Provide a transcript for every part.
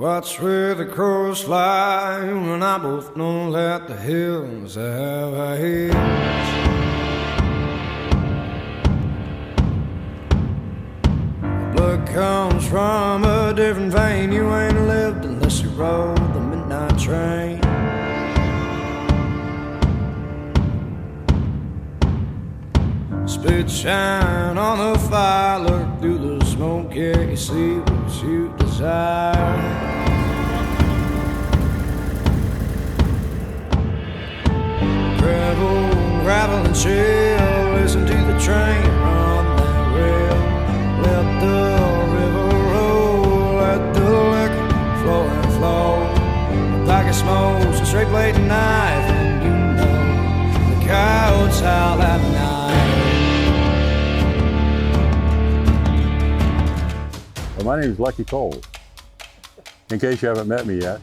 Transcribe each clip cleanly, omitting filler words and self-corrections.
Watch where the crows fly, and I both know that the hills have eyes. Blood comes from a different vein. You ain't lived unless you rode the midnight train. Spit shine on the fire, look through the smoke, yeah, you see what you desire. Gravel and chill, listen to the train on that rail. Let the river roll, let the liquor flow and flow. Like it smokes a straight blade knife, and you know the coyotes howl at night. Well, my name is Lucky Cole, in case you haven't met me yet.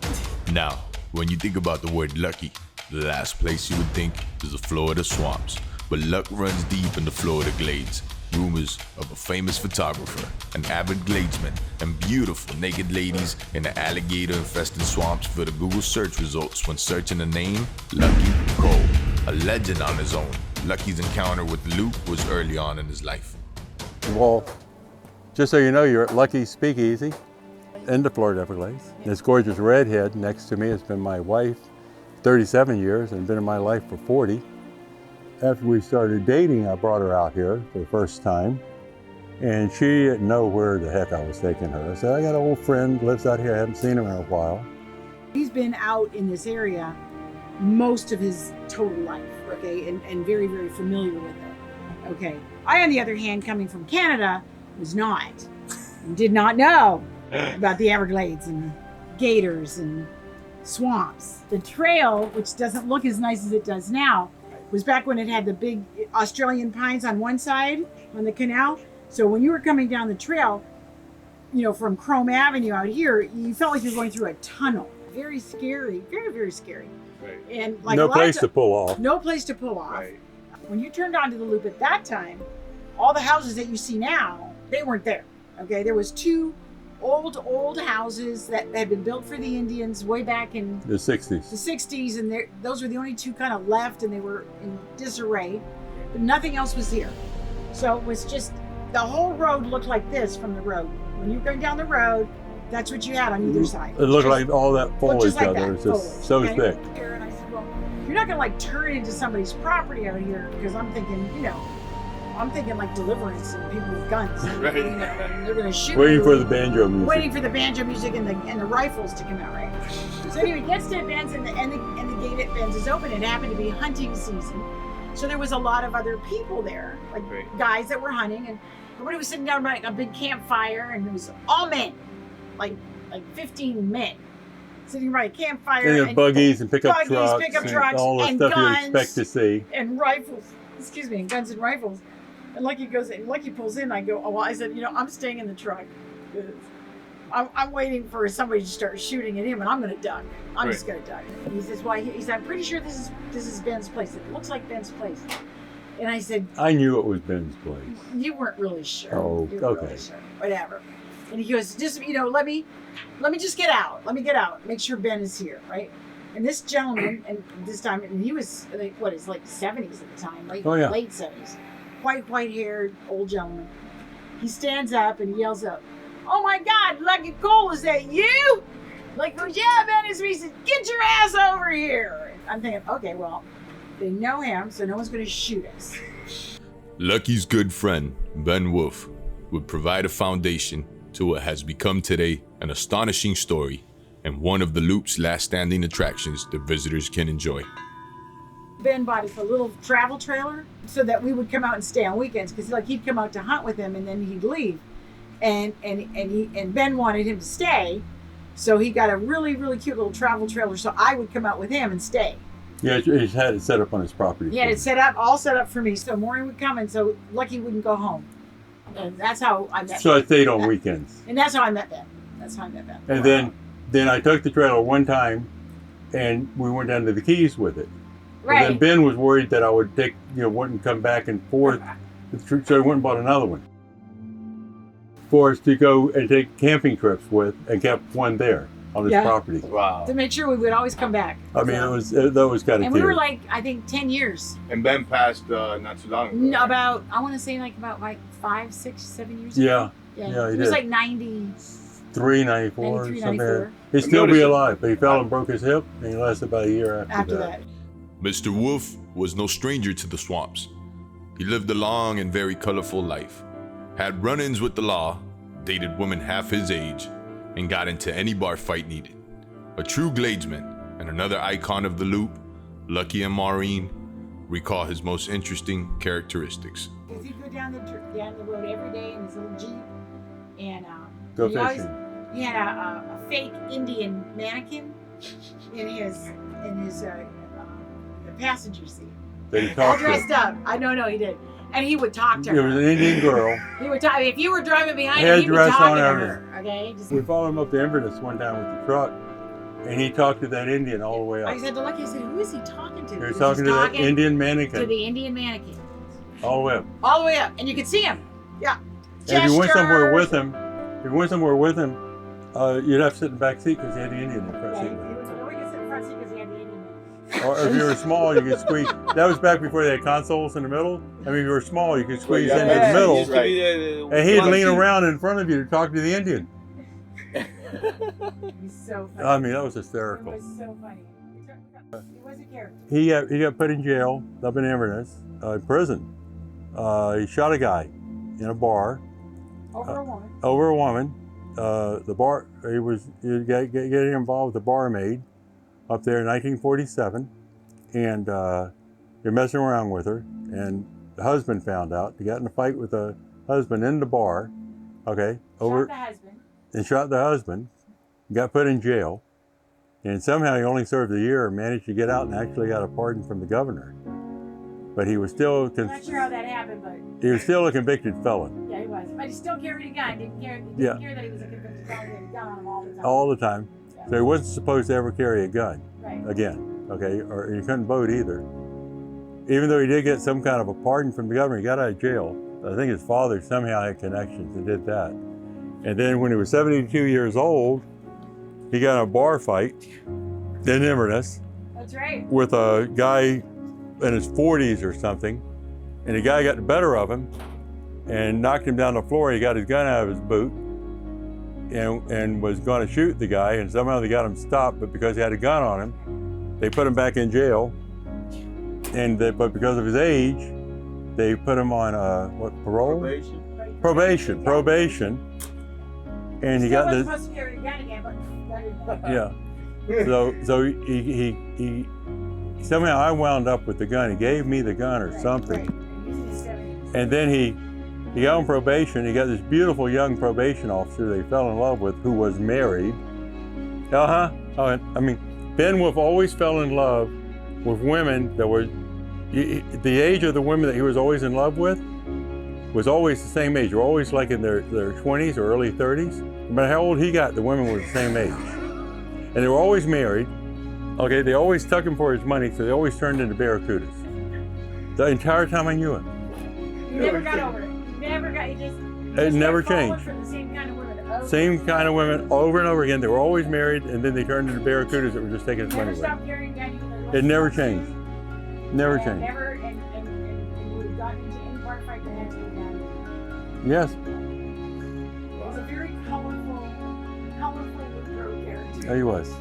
Now, when you think about the word lucky, the last place you would think is the Florida swamps. But luck runs deep in the Florida glades. Rumors of a famous photographer, an avid gladesman, and beautiful naked ladies in the alligator-infested swamps for the Google search results when searching the name Lucky Cole. A legend on his own, Lucky's encounter with Luke was early on in his life. Well, just so you know, you're at Lucky's Speakeasy in the Florida Everglades. This gorgeous redhead next to me has been my wife 37 years and been in my life for 40. After we started dating, I brought her out here for the first time, and she didn't know where the heck I was taking her. I said, I got an old friend, lives out here, I haven't seen him in a while. He's been out in this area most of his total life, okay, and very, very familiar with it, okay. I, on the other hand, coming from Canada, was not, and did not know about the Everglades and gators and swamps. The trail, which doesn't look as nice as it does now, was back when it had the big Australian pines on one side on the canal. So when you were coming down the trail, you know, from Chrome Avenue out here, you felt like you were going through a tunnel. Very scary, very, very scary. Right. And like No place to pull off. No place to pull off. Right. When you turned onto the loop at that time, all the houses that you see now, they weren't there. Okay, there was two old houses that had been built for the Indians way back in The 60s. the 60s, and those were the only two kind of left, and they were in disarray, but nothing else was here. So it was just, the whole road looked like this from the road. When you're going down the road, that's what you had on either side. It looked like all that foliage just like out there that, was just foliage, so okay? thick. And I said, well, you're not gonna like turn into somebody's property out here, because I'm thinking, you know, I'm thinking like Deliverance and people with guns, Right. you know, and they're gonna shoot Waiting you. for the banjo music. Waiting for the banjo music and the rifles to come out, right? So anyway, gets to Ben's and the gate at Ben's is open. It happened to be hunting season, so there was a lot of other people there, like guys that were hunting, and everybody was sitting down by a big campfire, and it was all men, like 15 men, sitting by a campfire. And buggies and pickup trucks, trucks, and all the and stuff guns, you expect to see. and rifles. Excuse me, and guns and rifles. And Lucky goes in, Lucky pulls in. I go, oh, well, I said, you know, I'm staying in the truck. I'm waiting for somebody to start shooting at him, and I'm going to duck. I'm just going to duck. And he says, why? He said, I'm pretty sure this is Ben's place. It looks like Ben's place. And I said, I knew it was Ben's place. you weren't really sure. Oh, You weren't okay. really sure. Whatever. And he goes, just, you know, let me just get out. Let me get out. Make sure Ben is here, right? And this gentleman, and this time, and he was like, what is like 70s at the time, late 70s, white-haired old gentleman. He stands up and yells up, "Oh my God, Lucky Cole, is that you?" Like, goes, "Yeah, Ben, it's me." He said, "Get your ass over here." And I'm thinking, okay, well, they know him, so no one's going to shoot us. Lucky's good friend, Ben Wolf, would provide a foundation to what has become today an astonishing story and one of the Loop's last standing attractions that visitors can enjoy. Ben bought us a little travel trailer so that we would come out and stay on weekends, because like he'd come out to hunt with him and then he'd leave, and Ben wanted him to stay, so he got a really, really cute little travel trailer so I would come out with him and stay. Yeah, he had it set up on his property. He had it all set up for me, so Maureen would come, and so Lucky wouldn't go home, and that's how I met. So I stayed on weekends. And that's how I met Ben. And then I took the trailer one time, and we went down to the Keys with it. Right. And then Ben was worried that I would wouldn't come back and forth, so he went and bought another one for us to go and take camping trips with, and kept one there. on his Yeah. property. Wow. To make sure we would always come back. I mean, So- that was kind of And we were like, I think 10 years. And Ben passed not too long ago. No, about, I want to say about 5, 6, 7 years Yeah. ago. Yeah, he he was did. like 90. 394, 93, something. 94. He'd still be noticed- alive, but he fell and broke his hip, and he lasted about a year After that. Mr. Wolf was no stranger to the swamps. He lived a long and very colorful life, had run-ins with the law, dated women half his age, and got into any bar fight needed. A true Gladesman and another icon of the Loop, Lucky and Maureen recall his most interesting characteristics. Because he'd go down the road every day in his little Jeep. And Go he always- fishing. He had a fake Indian mannequin in his passenger seat. That he All talked dressed to. up. I know, he did. And he would talk to It was her. an Indian girl. He would talk. If you were driving behind him, Head he'd be dress talking on to everything. her. Okay. Just, We followed him up to Inverness one time with the truck, and he talked to that Indian all the way up. I said to Lucky, I said, who is he talking to? He was He talking to that talking Indian to mannequin the Indian mannequin. all the way up. All the way up. And you could see him. Yeah. And if you went somewhere with Gestures. him, you'd have to sit in the back seat because he had the Indian in the front Yeah, seat. he was nobody could sit in the front seat because he had the Indian man. Or if you were small, you could squeeze. That was back before they had consoles in the middle. I mean, if you were small, you could squeeze into the middle, used to be the and he'd one lean seat. around in front of you to talk to the Indian. He's so funny. I mean, that was It hysterical. was so funny. He was a character. He got put in jail up in Inverness, in prison. He shot a guy in a bar Over a woman. over a woman. He got getting involved with the barmaid up there in 1947, and you're messing around with her, and the husband found out. He got in a fight with the husband in the bar, okay, Shot the husband. and shot the husband. Got put in jail, and somehow he only served a year and managed to get out and actually got a pardon from the governor. But he was still I'm not sure how that happened, but a convicted felon yeah, he was. But he still carried a gun. Didn't care that he was a convicted felon. He had a gun on him all the time. all the time. So he wasn't supposed to ever carry a gun Right. again, okay? Or he couldn't vote either. Even though he did get some kind of a pardon from the governor, he got out of jail. I think his father somehow had connections and did that. And then when he was 72 years old, he got in a bar fight in Inverness That's right. with a guy in his 40s or something, and the guy got the better of him and knocked him down the floor. He got his gun out of his boot and was going to shoot the guy, and somehow they got him stopped, but because he had a gun on him, they put him back in jail. But because of his age, they put him on parole? Probation. And he Still got wasn't this. supposed to carry a gun again, but Yeah. So he somehow I wound up with the gun. He gave me the gun or something. Right. He was in his 70s. And then he got on probation. He got this beautiful young probation officer they fell in love with who was married. Oh, I mean, Ben Wolf always fell in love with women that were, the age of the women that he was always in love with was always the same age. They were always like in their 20s or early 30s. No matter how old he got, the women were the same age. And they were always married. Okay, they always took him for his money, so they always turned into barracudas. The entire time I knew him. You never got over it. You never got. You just. It never kept falling changed. For the same kind of women. Over Same kind of women over and over again. They were always married, and then they turned into barracudas that were just taking his Never money away. stopped carrying a gun. Even though It never changed. Never And changed. Never, and would have gotten into any bar fight that had to be done. Yes. He was a very colorful road character. He was. He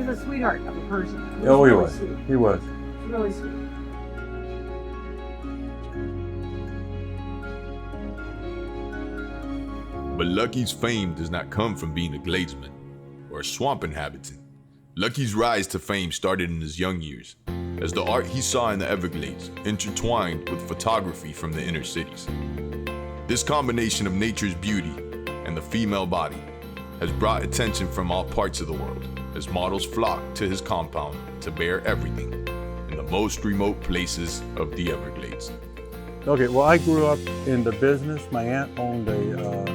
was a sweetheart of a person. Oh, he really was. Sweet. He was. Really sweet. But Lucky's fame does not come from being a Gladesman or a swamp inhabitant. Lucky's rise to fame started in his young years, as the art he saw in the Everglades intertwined with photography from the inner cities. This combination of nature's beauty and the female body has brought attention from all parts of the world, as models flock to his compound to bear everything in the most remote places of the Everglades. Okay, well, I grew up in the business. My aunt owned a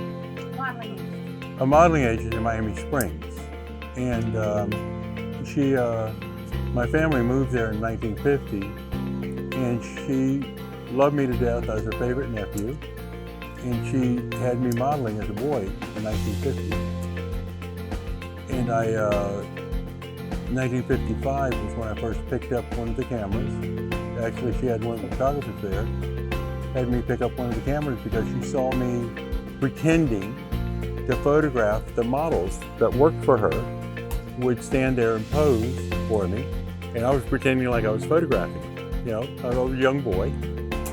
modeling agency in Miami Springs. And my family moved there in 1950, and she loved me to death. I was her favorite nephew. And she had me modeling as a boy in 1950. And 1955 was when I first picked up one of the cameras. Actually, she had one of the photographers there, had me pick up one of the cameras because she saw me pretending to photograph the models that worked for her, would stand there and pose for me, and I was pretending like I was photographing, you know, I was a young boy,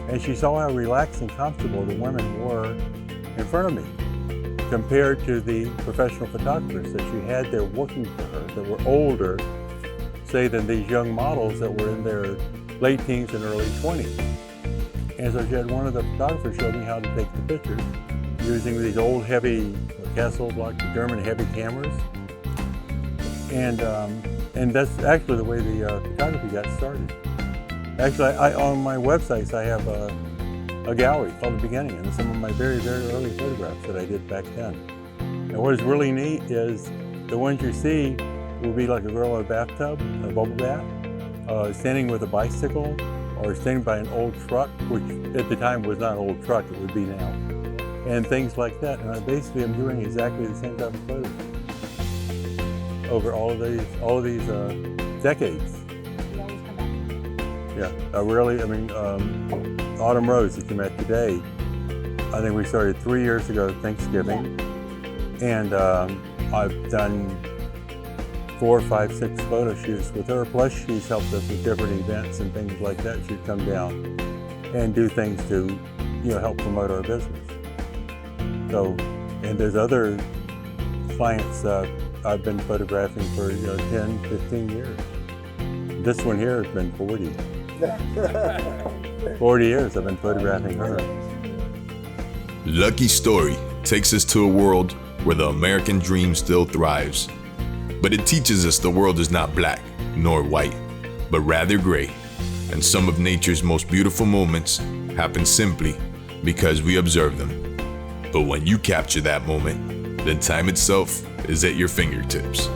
and she saw how relaxed and comfortable the women were in front of me compared to the professional photographers that she had there working for her that were older, say, than these young models that were in their late teens and early 20s. And so she had one of the photographers show me how to take the pictures using these old heavy Hasselblad German heavy cameras. And that's actually the way the photography got started. Actually, on my websites, I have a gallery called The Beginning, and some of my very, very early photographs that I did back then. And what is really neat is the ones you see will be like a girl in a bathtub, a bubble bath, standing with a bicycle, or standing by an old truck, which at the time was not an old truck, it would be now, and things like that. And I basically am doing exactly the same type of photos over all of these decades. You always come back. Yeah, Autumn Rose that you met today, I think we started 3 years ago Thanksgiving, and I've done 4, 5, 6 photo shoots with her, plus she's helped us with different events and things like that. She'd come down and do things to, you know, help promote our business. So, and there's other clients I've been photographing for 10, 15 years. This one here has been 40. 40 years I've been photographing her. Lucky Story takes us to a world where the American dream still thrives. But it teaches us the world is not black nor white, but rather gray. And some of nature's most beautiful moments happen simply because we observe them. But when you capture that moment, then time itself is at your fingertips.